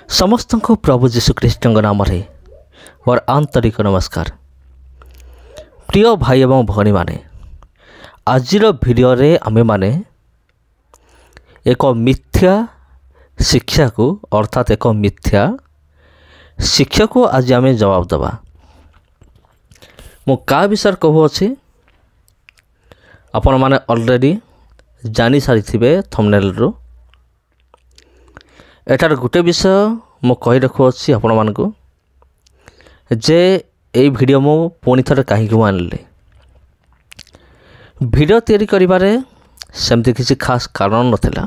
समस्त को प्रभु जीशुख्रीष्ट नाम मोर आंतरिक नमस्कार। प्रिय भाई एवं भौणी माने आज भिडियो आमे माने एक मिथ्या शिक्षा को अर्थात एक मिथ्या शिक्षा को आज आमे जवाब दबा। मु का विषय कहू अच्छी आपण माने ऑलरेडी जानी सारी थंबनेल रो एटार गोटे विषय मु कही रखु अच्छी आपण मानकु जे এই ভিডিও মু পুଣି ଥରେ କାହିଁକି ମୁଁ ଆଣିଲି। ଭିଡ଼ିଓ ତିଆରି କରିବାରେ ସେମିତି କିଛି ଖାସ୍ କାରଣ ନଥିଲା,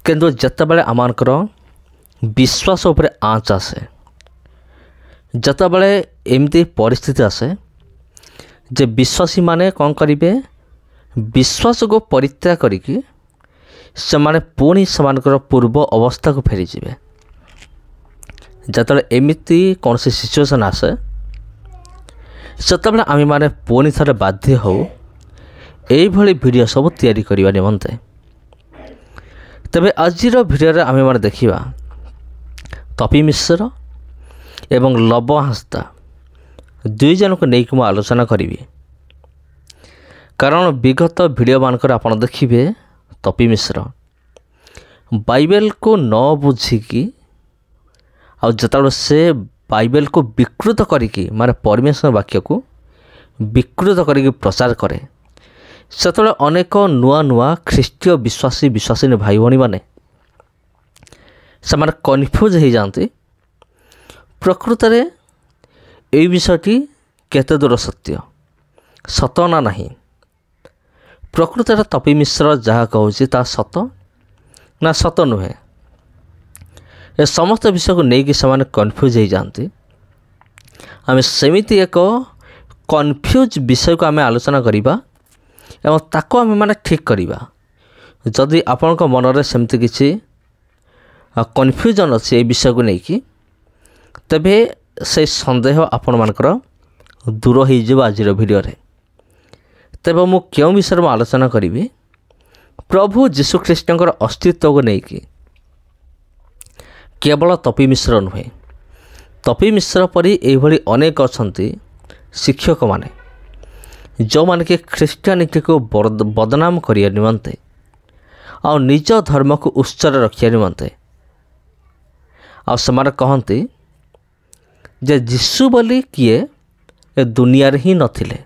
କିନ୍ତୁ ଯେତେବେଳେ ଆମମାନଙ୍କର ବିଶ୍ୱାସ ଉପରେ ଆଞ୍ଚ ଆସେ, ଯେତେବେଳେ ଏମିତି ପରିସ୍ଥିତି ଆସେ ଯେ ବିଶ୍ୱାସୀମାନେ କ'ଣ କରିବେ, ବିଶ୍ୱାସକୁ ପରିତ୍ୟାଗ କରିକି ସେମାନେ ପୁଣି ସେମାନଙ୍କର ପୂର୍ବ ଅବସ୍ଥାକୁ ଫେରିଯିବେ। ଯେତେବେଳେ ଏମିତି କୌଣସି ସିଚୁଏସନ୍ ଆସେ ସେତେବେଳେ ଆମେମାନେ ପୁଣି ଥରେ ବାଧ୍ୟ ହେଉ ଏଇଭଳି ଭିଡ଼ିଓ ସବୁ ତିଆରି କରିବା ନିମନ୍ତେ। ତେବେ ଆଜିର ଭିଡ଼ିଓରେ ଆମେମାନେ ଦେଖିବା ତପୀ ମିଶ୍ର ଏବଂ ଲବ ହାଁସଦା ଦୁଇ ଜଣଙ୍କୁ ନେଇକି ମୁଁ ଆଲୋଚନା କରିବି। କାରଣ ବିଗତ ଭିଡ଼ିଓ ମାନଙ୍କରେ ଆପଣ ଦେଖିବେ ତପୀ ମିଶ୍ର ବାଇବେଲକୁ ନ ବୁଝିକି ଆଉ ଯେତେବେଳେ ସେ बाइबल को विकृत करिकी माने परमेश्वर वाक्य को विकृत करिकी प्रचार करे सेतले अनेक नुआ नुआ ख्रीष्टीय विश्वासी भाई भणी माने से कन्फ्यूज हो जाती प्रकृत रे एई विषयटी केते दूर सत्य सत ना नहीं। प्रकृत रे तपी मिश्र जहाँ कहूँ ता सत ना सत नुहे, ए समस्त विषय को लेकिन से कन्फ्यूज हो जाती। आम सेमिति एक कन्फ्यूज विषय को आम आलोचना करवा एवं ताको आम माने ठीक करवा। जदि आपण मनरे सेमती किसी कन्फ्यूजन अच्छी ए विषय को लेकिन तेबे से संदेह आपण मानकर दूर हो आज भिडियो रे। तेबे मु क्यों विषय में आलोचना करी प्रभु जीशुख्रीष्टर अस्तित्व को लेकिन केवल तपी मिश्र नुहे, तपी मिश्र परी एभली अनेक अछंती शिक्षक माने जो माने कि ख्रीष्टियानिटी को बदनाम करिया निमंते और निज धर्म को उच्चर रखिया निमंते और समार कहंती जे जीशु बोली किए ए दुनिया रे ही नथिले,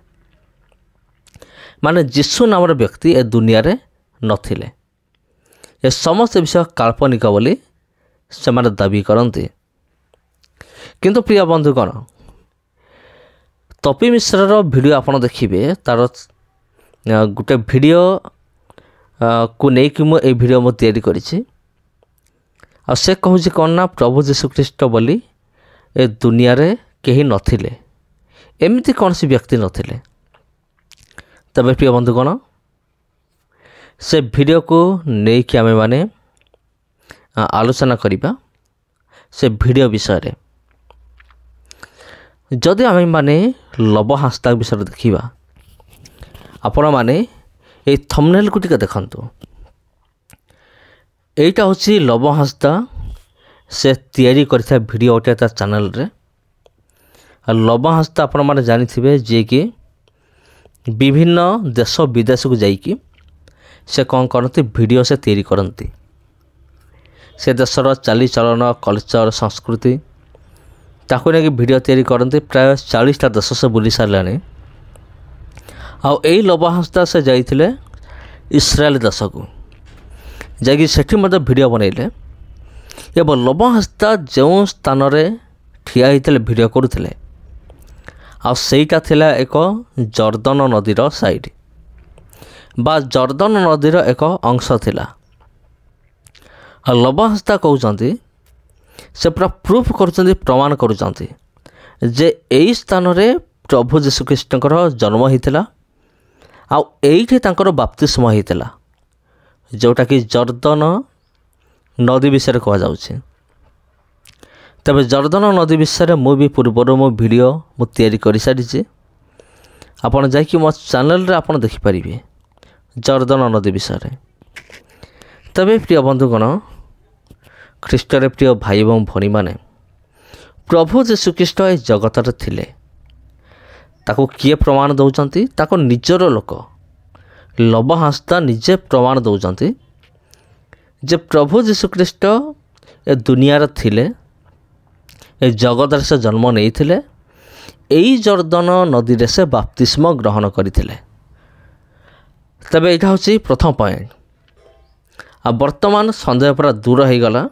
माने जीशु नामर व्यक्ति ए दुनिया रे नथिले। ए समस्त विषय काल्पनिक बोली से माने दाबी करते। किंतु प्रिय बंधुगण तपी मिश्र वीडियो आपन देखिए तार गोटे वीडियो को लेकिन मुझे वीडियो मु तैयारी करिछि आ से कहूँ कौन ना प्रभु जीशुख्रीष्ट बोली ए दुनिया रे केही नथिले, एमती कौन सी व्यक्ति नथिले। तबे प्रिय बंधुगण से वीडियो को लेकिन आमे माने आलोचना करिबा से वीडियो विषय रे। जदि आमे माने लव हांसदा विषय देखिबा आपण माने ए थंबनेल को टिके देखंतु। एटा होची लव हांसदा से तैयारी करथा वीडियो ओटे ता चैनल रे। लव हांसदा आपण माने जानिथिबे जे कि विभिन्न देश विदेश को जाइकी से कौन करती वीडियो से तैयारी करती। से देशर चालीचलन कल्चर संस्कृति ताकू नहीं वीडियो तैयारी करते। प्राय 40टा देश से बुली सारे आई लव हांसदा से जाइए इस्राएल देश को जाकि सेठी मध्य वीडियो बनइले एवं लव हांसदा जो स्थान ठिया होते वीडियो करुले आईटा थिला एक जर्दन नदीर साइड बा जर्दन नदीर एक अंश थिला। लव हांसदा कहते से पूरा प्रूफ कर प्रमाण करुँचे जे यही स्थान रे प्रभु जीशुख्रीष्टर जन्म होता आईठी बाप्तिस्म होता जोटा कि जर्दन नदी विषय कह जाउछि। तबे जर्दन नदी विषय मु भी पूर्वर मो वीडियो मु तैयारी कर सारी आपड़ जाकि मो चैनल रे आपड़ देखिपारे जर्दन नदी विषय। तबे प्रिय बंधुगण ଖ୍ରୀଷ୍ଟରେ ପ୍ରିୟ ଭାଇ ଏବଂ ଭଉଣୀମାନେ, ପ୍ରଭୁ ଯୀଶୁଖ୍ରୀଷ୍ଟ ଏ ଜଗତରେ ଥିଲେ। ତାକୁ କିଏ ପ୍ରମାଣ ଦେଉଛନ୍ତି? ତାଙ୍କ ନିଜର ଲୋକ ଲବହାସ୍ତା ନିଜେ ପ୍ରମାଣ ଦେଉଛନ୍ତି ଯେ ପ୍ରଭୁ ଯୀଶୁଖ୍ରୀଷ୍ଟ ଏ ଦୁନିଆରେ ଥିଲେ, ଏ ଜଗତରେ ସେ ଜନ୍ମ ନେଇଥିଲେ, ଏଇ ଜର୍ଦ୍ଦନ ନଦୀରେ ସେ ବାପ୍ତିସ୍ମ ଗ୍ରହଣ କରିଥିଲେ। ତେବେ ଏଇଟା ହେଉଛି ପ୍ରଥମ ପଏଣ୍ଟ। ଆଉ ବର୍ତ୍ତମାନ ସନ୍ଦେହ ପୁରା ଦୂର ହୋଇଗଲା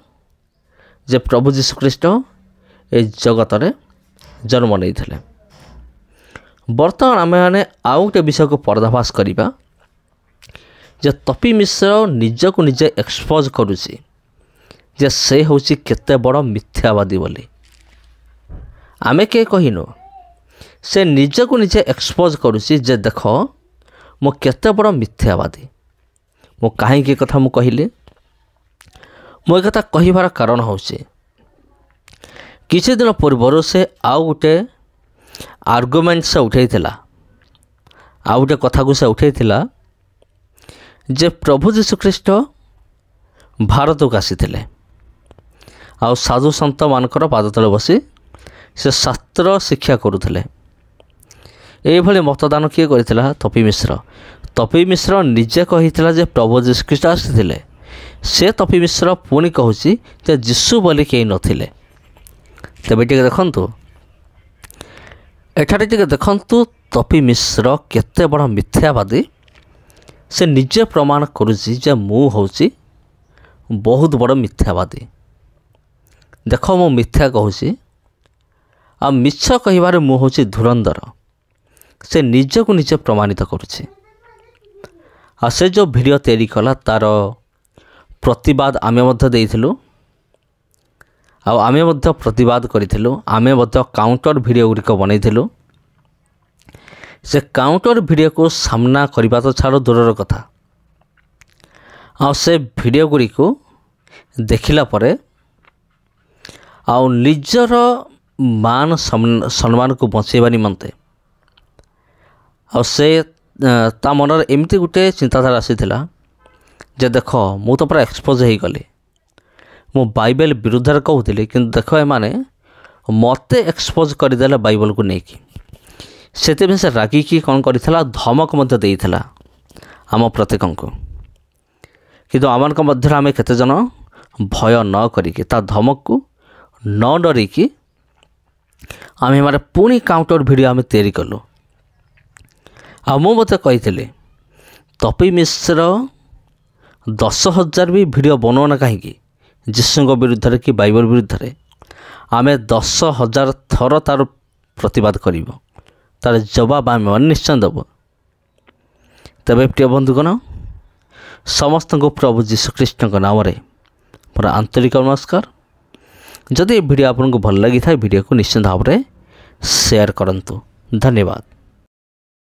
ଯେ ପ୍ରଭୁ ଯୀଶୁଖ୍ରୀଷ୍ଟ ଏ ଜଗତରେ ଜନ୍ମ ନେଇଥିଲେ। ବର୍ତ୍ତମାନ ଆମେମାନେ ଆଉ ଗୋଟେ ବିଷୟକୁ ପର୍ଦ୍ଦାଫାସ କରିବା ଯେ ତପି ମିଶ୍ର ନିଜକୁ ନିଜେ ଏକ୍ସପୋଜ କରୁଛି ଯେ ସେ ହେଉଛି କେତେ ବଡ଼ ମିଥ୍ୟାବାଦୀ ବୋଲି। ଆମେ କିଏ କହିନୁ, ସେ ନିଜକୁ ନିଜେ ଏକ୍ସପୋଜ କରୁଛି ଯେ ଦେଖ ମୁଁ କେତେ ବଡ଼ ମିଥ୍ୟାବାଦୀ। ମୁଁ କାହିଁକି ଏ କଥା ମୁଁ କହିଲି? ମୁଁ ଏ କଥା କହିବାର କାରଣ ହେଉଛି କିଛି ଦିନ ପୂର୍ବରୁ ସେ ଆଉ ଗୋଟେ ଆର୍ଗୁମେଣ୍ଟ ସେ ଉଠାଇଥିଲା, ଆଉ ଗୋଟେ କଥାକୁ ସେ ଉଠାଇଥିଲା ଯେ ପ୍ରଭୁ ଯୀଶୁଖ୍ରୀଷ୍ଟ ଭାରତକୁ ଆସିଥିଲେ ଆଉ ସାଧୁ ସନ୍ତମାନଙ୍କର ପାଦ ତଳେ ବସି ସେ ଶାସ୍ତ୍ର ଶିକ୍ଷା କରୁଥିଲେ। ଏଇଭଳି ମତଦାନ କିଏ କରିଥିଲା? ତପି ମିଶ୍ର। ତପି ମିଶ୍ର ନିଜେ କହିଥିଲା ଯେ ପ୍ରଭୁ ଯୀଶୁଖ୍ରୀଷ୍ଟ ଆସିଥିଲେ। ସେ ତପି ମିଶ୍ର ପୁଣି କହୁଛି ଯେ ଯୀଶୁ ବୋଲି କେହି ନଥିଲେ। ତେବେ ଟିକେ ଦେଖନ୍ତୁ, ଏଠାରେ ଟିକେ ଦେଖନ୍ତୁ ତପି ମିଶ୍ର କେତେ ବଡ଼ ମିଥ୍ୟାବାଦୀ। ସେ ନିଜେ ପ୍ରମାଣ କରୁଛି ଯେ ମୁଁ ହେଉଛି ବହୁତ ବଡ଼ ମିଥ୍ୟାବାଦୀ। ଦେଖ ମୁଁ ମିଥ୍ୟା କହୁଛି ଆଉ ମିଛ କହିବାରେ ମୁଁ ହେଉଛି ଧୁରନ୍ଧର। ସେ ନିଜକୁ ନିଜେ ପ୍ରମାଣିତ କରୁଛି। ଆଉ ସେ ଯେଉଁ ଭିଡ଼ିଓ ତିଆରି କଲା ତା'ର ପ୍ରତିବାଦ ଆମେ ମଧ୍ୟ ଦେଇଥିଲୁ ଆଉ ଆମେ ମଧ୍ୟ ପ୍ରତିବାଦ କରିଥିଲୁ। ଆମେ ମଧ୍ୟ କାଉଣ୍ଟର ଭିଡ଼ିଓ ଗୁଡ଼ିକ ବନେଇଥିଲୁ। ସେ କାଉଣ୍ଟର ଭିଡ଼ିଓକୁ ସାମ୍ନା କରିବା ତ ଛାଡ଼ ଦୂରର କଥା, ଆଉ ସେ ଭିଡ଼ିଓ ଗୁଡ଼ିକୁ ଦେଖିଲା ପରେ ଆଉ ନିଜର ମାନ ସମ୍ମାନକୁ ବଞ୍ଚାଇବା ନିମନ୍ତେ ଆଉ ସେ ତା ମନରେ ଏମିତି ଗୋଟେ ଚିନ୍ତାଧାରା ଆସିଥିଲା ଯେ ଦେଖ ମୁଁ ତ ପୁରା ଏକ୍ସପୋଜ ହୋଇଗଲି। ମୁଁ ବାଇବେଲ ବିରୁଦ୍ଧରେ କହୁଥିଲି, କିନ୍ତୁ ଦେଖ ଏମାନେ ମୋତେ ଏକ୍ସପୋଜ କରିଦେଲେ ବାଇବେଲକୁ ନେଇକି। ସେଥିପାଇଁ ସେ ରାଗିକି କ'ଣ କରିଥିଲା? ଧମକ ମଧ୍ୟ ଦେଇଥିଲା ଆମ ପ୍ରତ୍ୟେକଙ୍କୁ। କିନ୍ତୁ ଆମମାନଙ୍କ ମଧ୍ୟରେ ଆମେ କେତେଜଣ ଭୟ ନ କରିକି, ତା ଧମକକୁ ନ ଡରିକି ଆମେମାନେ ପୁଣି କାଉଣ୍ଟର ଭିଡ଼ିଓ ଆମେ ତିଆରି କଲୁ। ଆଉ ମୁଁ ମୋତେ କହିଥିଲି ତପି ମିଶ୍ର 10,000 ବି ଭିଡ଼ିଓ ବନାଉନା କାହିଁକି ଯୀଶୁଙ୍କ ବିରୁଦ୍ଧରେ କି ବାଇବେଲ ବିରୁଦ୍ଧରେ, ଆମେ 10,000 ଥର ତା'ର ପ୍ରତିବାଦ କରିବୁ, ତା'ର ଜବାବ ଆମେମାନେ ନିଶ୍ଚୟ ଦେବୁ। ତେବେ ପ୍ରିୟ ବନ୍ଧୁଗଣ, ସମସ୍ତଙ୍କୁ ପ୍ରଭୁ ଯୀଶୁଖ୍ରୀଷ୍ଟଙ୍କ ନାମରେ ମୋର ଆନ୍ତରିକ ନମସ୍କାର। ଯଦି ଏ ଭିଡ଼ିଓ ଆପଣଙ୍କୁ ଭଲ ଲାଗିଥାଏ ଭିଡ଼ିଓକୁ ନିଶ୍ଚିତ ଭାବରେ ସେୟାର କରନ୍ତୁ। ଧନ୍ୟବାଦ।